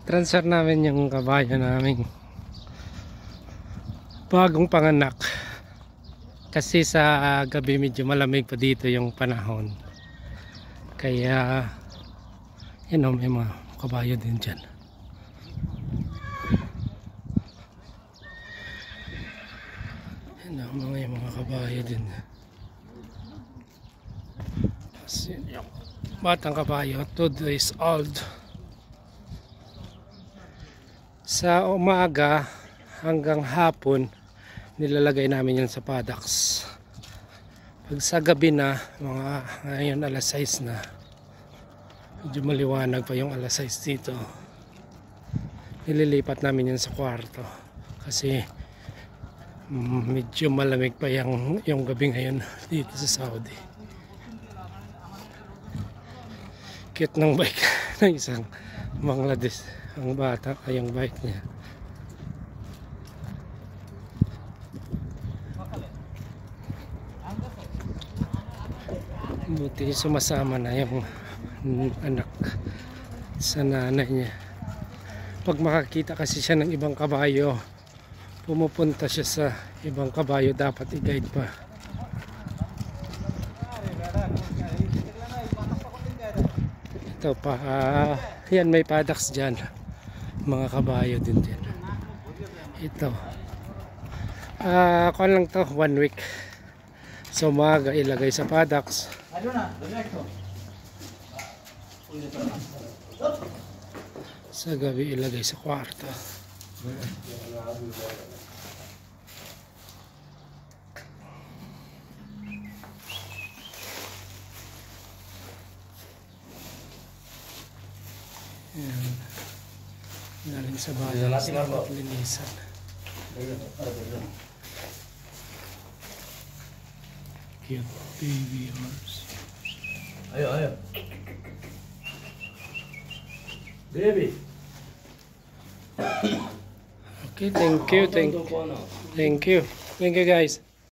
Transfer namin yung kabayo namin bagong panganak kasi sa gabi medyo malamig pa dito yung panahon, kaya yun o, may mga kabayo din dyan. Yun o, mga kabayo din. Kasi yung batang kabayo 2 days old. Sa umaga hanggang hapon nilalagay namin yan sa paddocks. Pag sa gabi na, mga ngayon alas 6 na, medyo maliwanag pa yung alas 6 dito, nililipat namin yan sa kwarto kasi medyo malamig pa yung gabi ngayon dito sa Saudi. Cute ng bike ng isang Bangladesh ang bata, ay yung bike niya. Buti sumasama na yung anak sa nanay niya. Pag makakita kasi siya ng ibang kabayo, pumupunta siya sa ibang kabayo, dapat i-guide pa. Ito pa, yan may paddocks dyan, mga kabayo din dyan. Ito kung lang to, 1 week. So umaga ilagay sa paddocks, sa gabi ilagay sa kwarto. Ayan. Galing sa bayan sa linisan. Cute baby horse. Ayo. Baby. Okay, thank you guys.